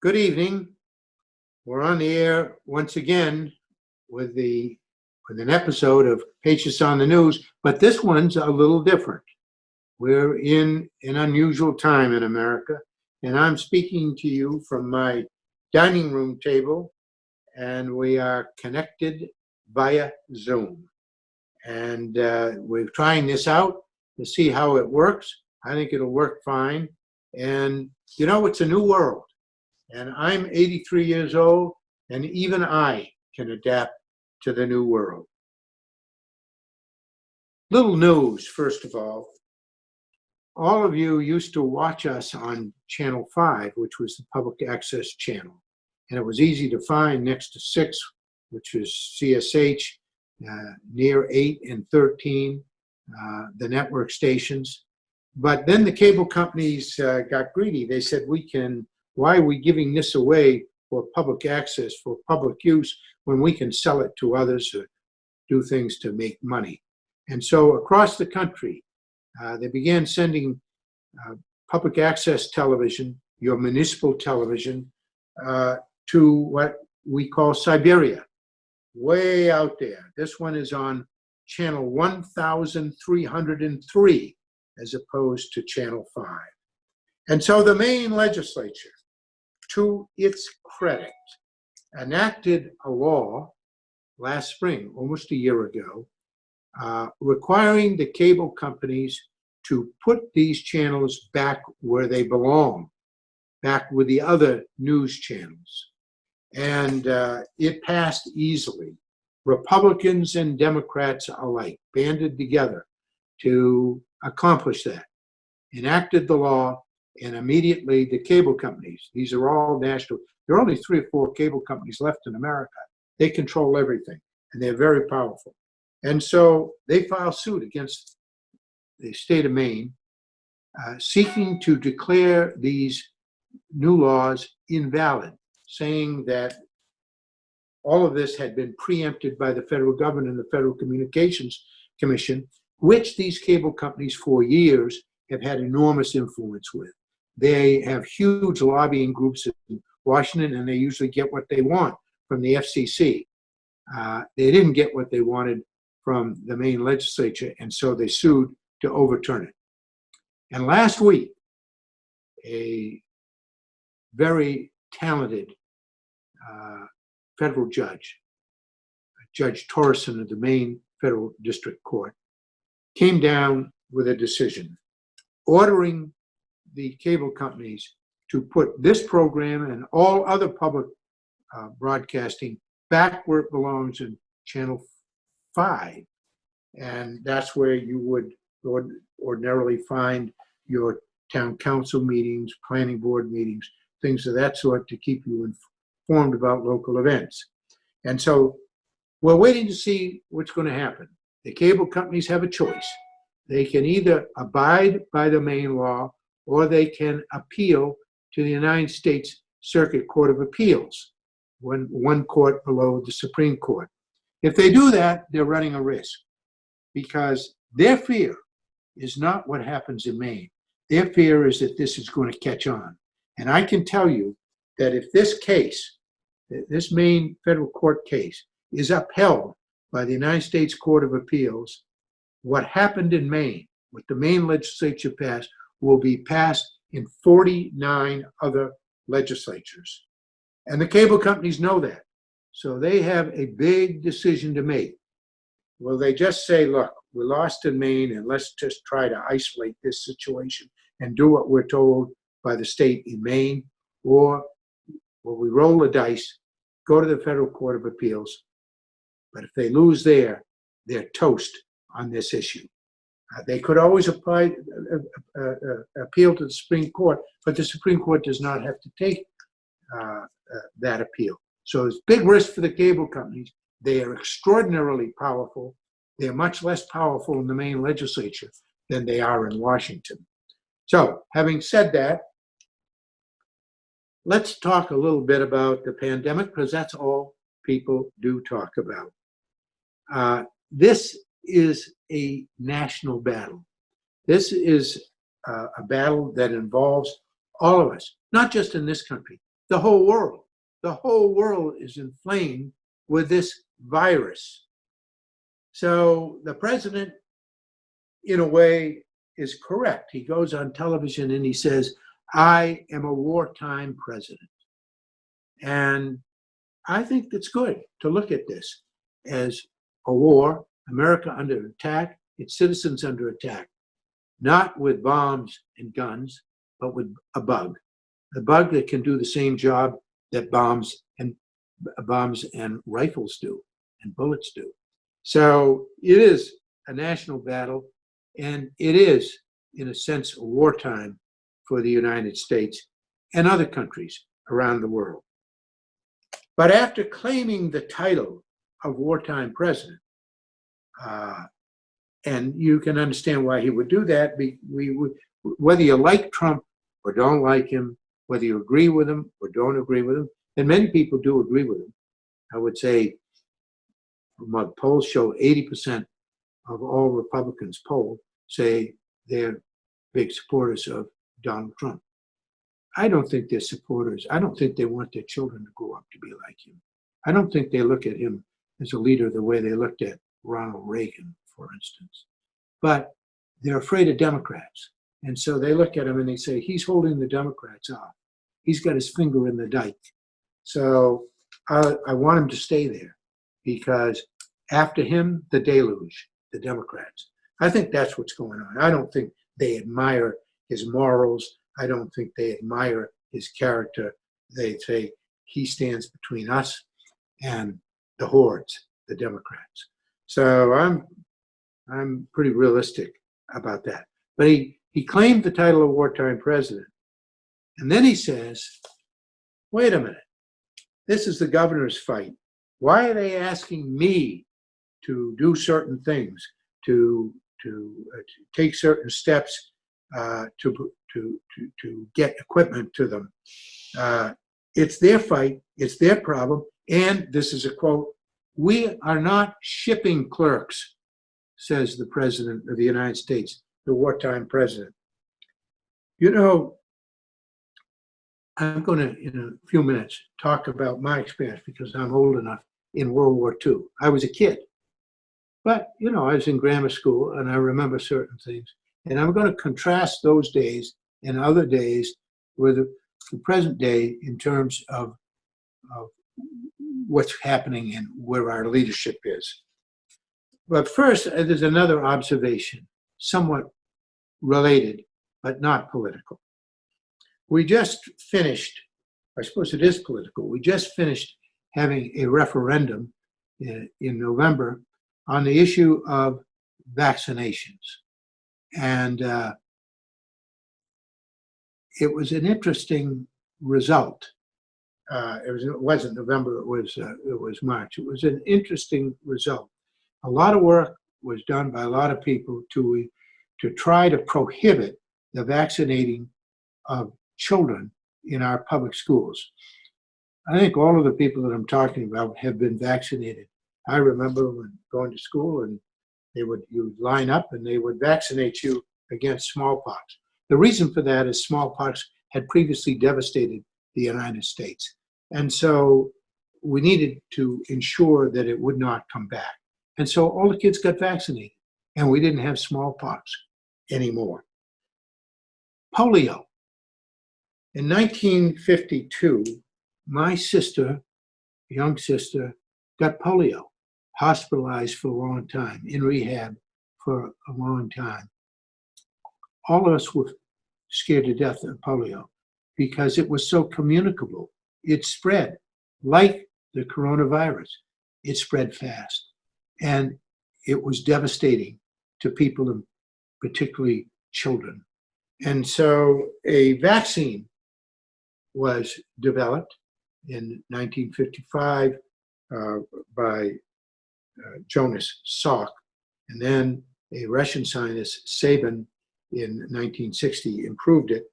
Good evening. We're on the air once again with an episode of Pachios on the News, but this one's a little different. We're in an unusual time in America, and I'm speaking to you from my dining room table, and we are connected via Zoom. And we're trying this out to see how it works. I think it'll work fine. And you know, it's a new world. And I'm 83 years old, and even I can adapt to the new world. Little news, first of all. All of you used to watch us on Channel 5, which was the public access channel. And it was easy to find next to 6, which was CSH, near 8 and 13, the network stations. But then the cable companies got greedy. They said, why are we giving this away for public access, for public use, when we can sell it to others or do things to make money? And so across the country, they began sending public access television, your municipal television, to what we call Siberia, way out there. This one is on channel 1303 as opposed to channel 5. And so the Maine legislature, to its credit, enacted a law last spring, almost a year ago, requiring the cable companies to put these channels back where they belong, back with the other news channels. And it passed easily. Republicans and Democrats alike banded together to accomplish that, enacted the law, and immediately the cable companies, these are all national, there are only 3 or 4 cable companies left in America. They control everything, and they're very powerful. And so they filed suit against the state of Maine, seeking to declare these new laws invalid, saying that all of this had been preempted by the federal government and the Federal Communications Commission, which these cable companies for years have had enormous influence with. They have huge lobbying groups in Washington, and they usually get what they want from the FCC. They didn't get what they wanted from the Maine legislature, and so they sued to overturn it. And last week, a very talented federal judge, Judge Torreson of the Maine Federal District Court, came down with a decision ordering the cable companies to put this program and all other public broadcasting back where it belongs in Channel 5. And that's where you would ordinarily find your town council meetings, planning board meetings, things of that sort to keep you informed about local events. And so we're waiting to see what's going to happen. The cable companies have a choice. They can either abide by the Maine law, or they can appeal to the United States Circuit Court of Appeals, one court below the Supreme Court. If they do that, they're running a risk, because their fear is not what happens in Maine. Their fear is that this is going to catch on. And I can tell you that if this case, this Maine federal court case, is upheld by the United States Court of Appeals, what happened in Maine, what the Maine legislature passed, will be passed in 49 other legislatures. And the cable companies know that. So they have a big decision to make. Will they just say, look, we lost in Maine, and let's just try to isolate this situation and do what we're told by the state in Maine? Or will we roll the dice, go to the Federal Court of Appeals? But if they lose there, they're toast on this issue. They could always appeal to the Supreme Court, but the Supreme Court does not have to take that appeal. So it's big risk for the cable companies. They are extraordinarily powerful. They're much less powerful in the Maine legislature than they are in Washington. So having said that, let's talk a little bit about the pandemic, because that's all people do talk about. This is a national battle. This is a battle that involves all of us, not just in this country, the whole world. The whole world is inflamed with this virus. So the president, in a way, is correct. He goes on television and he says, I am a wartime president. And I think it's good to look at this as a war, America under attack, its citizens under attack, not with bombs and guns, but with a bug that can do the same job that bombs and rifles do and bullets do. So it is a national battle, and it is, in a sense, wartime for the United States and other countries around the world. But after claiming the title of wartime president, and you can understand why he would do that, whether you like Trump or don't like him, whether you agree with him or don't agree with him, and many people do agree with him. I would say, polls show 80% of all Republicans polled say they're big supporters of Donald Trump. I don't think they're supporters. I don't think they want their children to grow up to be like him. I don't think they look at him as a leader the way they looked at Ronald Reagan, for instance. But they're afraid of Democrats. And so they look at him and they say, he's holding the Democrats off. He's got his finger in the dike. So I want him to stay there, because after him, the deluge, the Democrats. I think that's what's going on. I don't think they admire his morals. I don't think they admire his character. They say he stands between us and the hordes, the Democrats. So I'm pretty realistic about that. But he claimed the title of wartime president. And then he says, wait a minute, this is the governor's fight. Why are they asking me to do certain things, to take certain steps to get equipment to them? It's their fight, it's their problem, and this is a quote, we are not shipping clerks, says the President of the United States, the wartime president. You know, I'm going to, in a few minutes, talk about my experience, because I'm old enough, in World War II. I was a kid. But, you know, I was in grammar school, and I remember certain things. And I'm going to contrast those days and other days with the present day in terms of what's happening and where our leadership is. But first, there's another observation, somewhat related, but not political. We just finished, I suppose it is political, we just finished having a referendum in November on the issue of vaccinations. And it was an interesting result. It wasn't November, it was March. It was an interesting result. A lot of work was done by a lot of people to try to prohibit the vaccinating of children in our public schools. I think all of the people that I'm talking about have been vaccinated. I remember when going to school, and you would line up and they would vaccinate you against smallpox. The reason for that is smallpox had previously devastated the United States. And so we needed to ensure that it would not come back. And so all the kids got vaccinated, and we didn't have smallpox anymore. Polio. In 1952, my sister, young sister, got polio, hospitalized for a long time, in rehab for a long time. All of us were scared to death of polio because it was so communicable. It spread like the coronavirus. It spread fast, and it was devastating to people, and particularly children. And so a vaccine was developed in 1955 by Jonas Salk, and then a Russian scientist, Sabin, in 1960 improved it,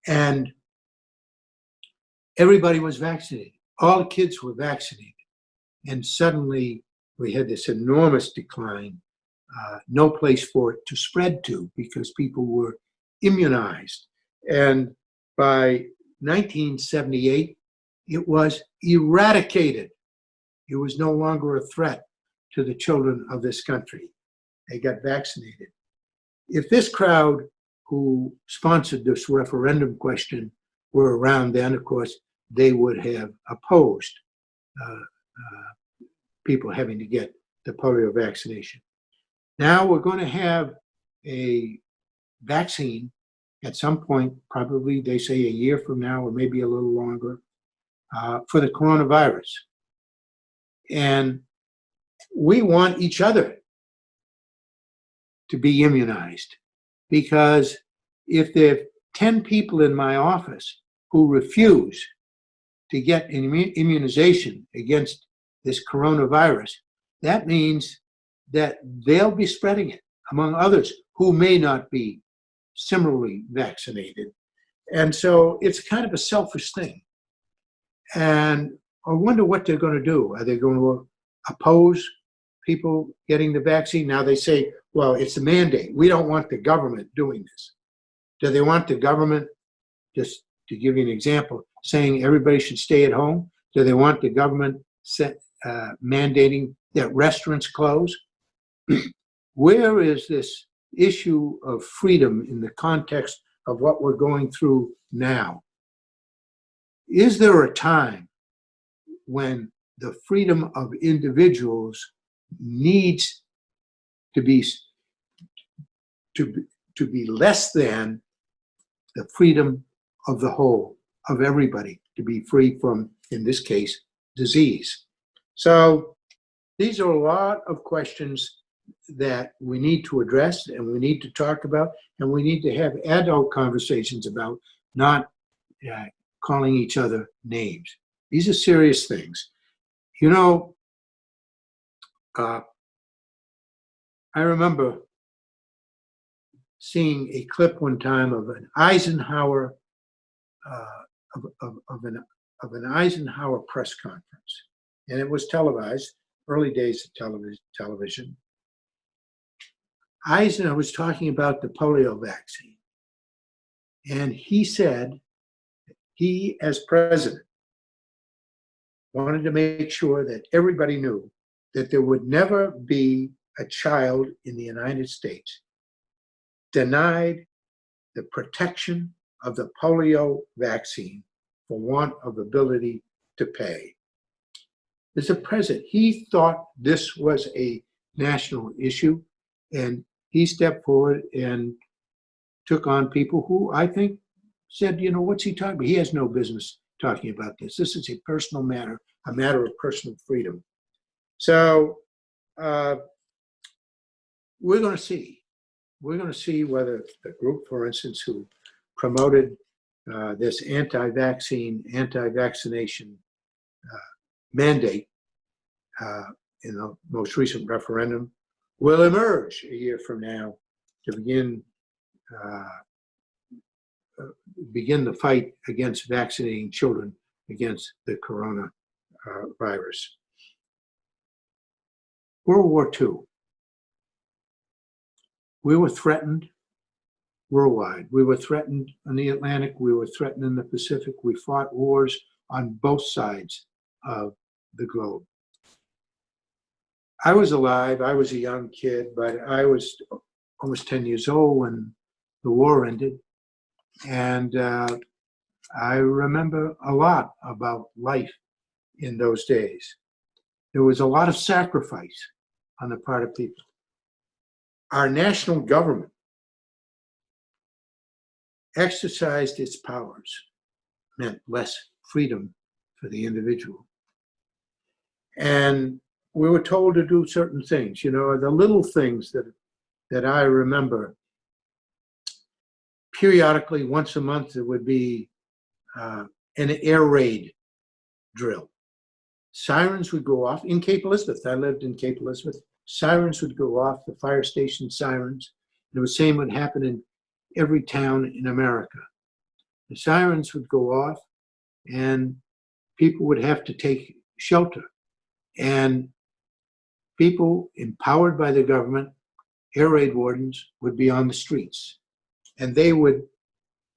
and everybody was vaccinated. All the kids were vaccinated, and suddenly we had this enormous decline, no place for it to spread to because people were immunized. And by 1978, it was eradicated. It was no longer a threat to the children of this country. They got vaccinated. If this crowd who sponsored this referendum question were around then, of course, they would have opposed people having to get the polio vaccination. Now we're going to have a vaccine at some point, probably they say a year from now or maybe a little longer, for the coronavirus. And we want each other to be immunized, because if there are 10 people in my office who refuse to get an immunization against this coronavirus, that means that they'll be spreading it among others who may not be similarly vaccinated. And so it's kind of a selfish thing. And I wonder what they're going to do. Are they going to oppose people getting the vaccine? Now they say, well, it's a mandate. We don't want the government doing this. Do they want the government, just to give you an example, saying everybody should stay at home? Do they want the government mandating that restaurants close? Where is this issue of freedom in the context of what we're going through now? Is there a time when the freedom of individuals needs to be less than the freedom of the whole, of everybody, to be free from, in this case, disease? So these are a lot of questions that we need to address and we need to talk about, and we need to have adult conversations about, not calling each other names. These are serious things. You know, I remember seeing a clip one time of an Eisenhower of an Eisenhower press conference, and it was televised, early days of television. Eisenhower was talking about the polio vaccine, and he said he, as president, wanted to make sure that everybody knew that there would never be a child in the United States denied the protection of the polio vaccine for want of ability to pay. As a president, he thought this was a national issue, and he stepped forward and took on people who I think said, you know, what's he talking about? He has no business talking about this. This is a personal matter, a matter of personal freedom. So we're going to see. We're going to see whether the group, for instance, who promoted this anti-vaccine, anti-vaccination mandate in the most recent referendum will emerge a year from now to begin the fight against vaccinating children against the coronavirus. World War II. We were threatened worldwide. We were threatened in the Atlantic. We were threatened in the Pacific. We fought wars on both sides of the globe. I was alive. I was a young kid, but I was almost 10 years old when the war ended. And I remember a lot about life in those days. There was a lot of sacrifice on the part of people. Our national government exercised its powers, meant less freedom for the individual. And we were told to do certain things, you know, the little things that I remember. Periodically, once a month, there would be an air raid drill. Sirens would go off in Cape Elizabeth. I lived in Cape Elizabeth. Sirens would go off, the fire station sirens. And it was the same would happen in every town in America. The sirens would go off and people would have to take shelter. And people empowered by the government, air raid wardens, would be on the streets. And they would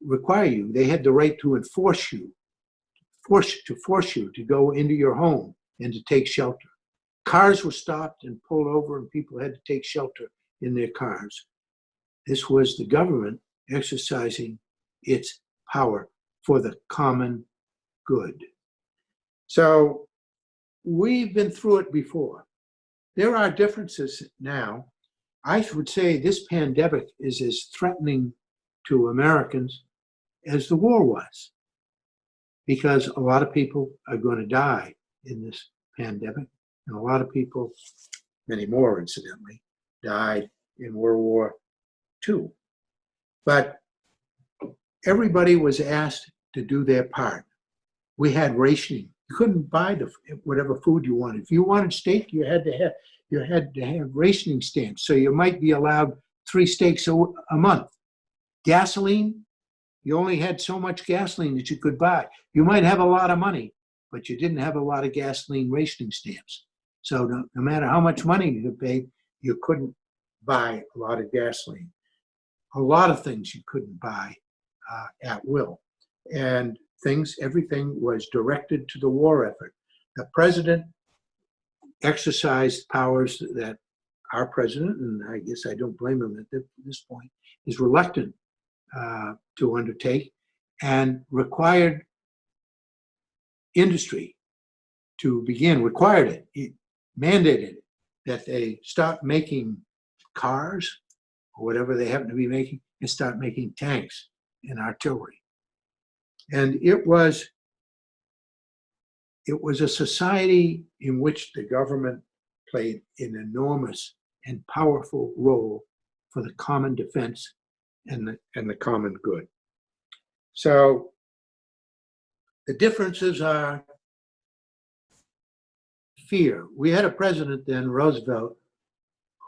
require you, they had the right to enforce you, force you to go into your home and to take shelter. Cars were stopped and pulled over and people had to take shelter in their cars. This was the government exercising its power for the common good. So we've been through it before. There are differences now. I would say this pandemic is as threatening to Americans as the war was, because a lot of people are going to die in this pandemic, and a lot of people, many more incidentally, died in World War II. But everybody was asked to do their part. We had rationing. You couldn't buy whatever food you wanted. If you wanted steak, you had to have rationing stamps. So you might be allowed 3 steaks a month. Gasoline, you only had so much gasoline that you could buy. You might have a lot of money, but you didn't have a lot of gasoline rationing stamps. So no matter how much money you paid, you couldn't buy a lot of gasoline. A lot of things you couldn't buy at will. And everything was directed to the war effort. The president exercised powers that our president, and I guess I don't blame him at this point, is reluctant to undertake, and required industry to begin, required it, mandated that they stop making cars or whatever they happen to be making and start making tanks and artillery. And it was a society in which the government played an enormous and powerful role for the common defense and the common good. So the differences are fear. We had a president then, Roosevelt,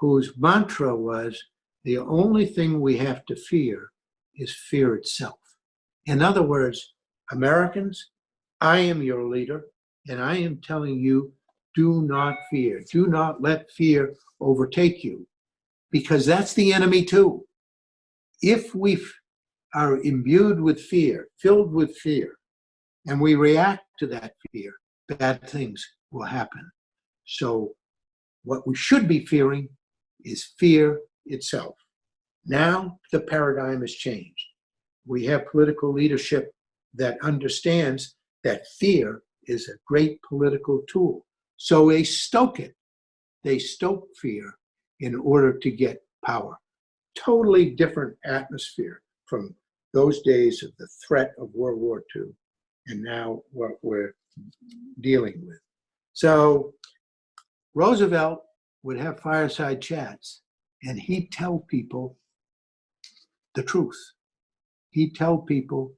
whose mantra was, the only thing we have to fear is fear itself. In other words, Americans, I am your leader, and I am telling you, do not fear. Do not let fear overtake you, because that's the enemy too. If we are imbued with fear, filled with fear, and we react to that fear, bad things will happen. So what we should be fearing is fear itself. Now the paradigm has changed. We have political leadership that understands that fear is a great political tool. So they stoke it. They stoke fear in order to get power. Totally different atmosphere from those days of the threat of World War II and now what we're dealing with. So Roosevelt would have fireside chats and he'd tell people the truth. He'd tell people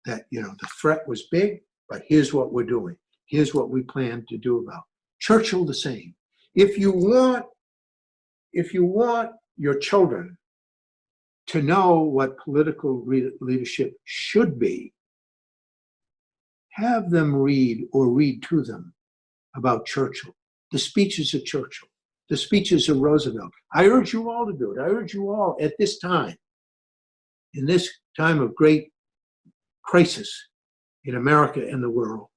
that, the threat was big, but here's what we're doing. Here's what we plan to do about it. Churchill the same. If you want your children to know what political leadership should be, have them read or read to them about Churchill, the speeches of Churchill, the speeches of Roosevelt. I urge you all to do it. I urge you all at this time, in this time of great crisis in America and the world,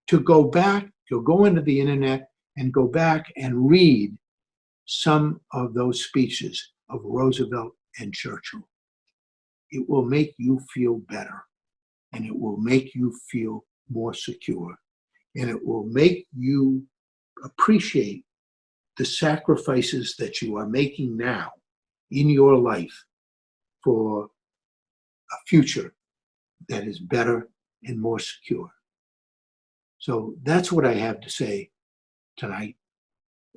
to go back, to go into the internet and go back and read some of those speeches of Roosevelt and Churchill. It will make you feel better, and it will make you feel more secure, and it will make you appreciate the sacrifices that you are making now in your life for a future that is better and more secure. So that's what I have to say tonight.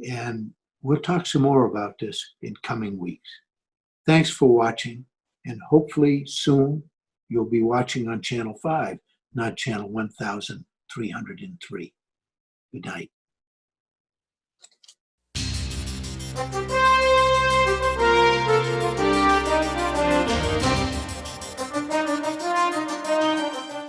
And we'll talk some more about this in coming weeks. Thanks for watching, and hopefully soon you'll be watching on Channel 5 not channel 1303. Good night.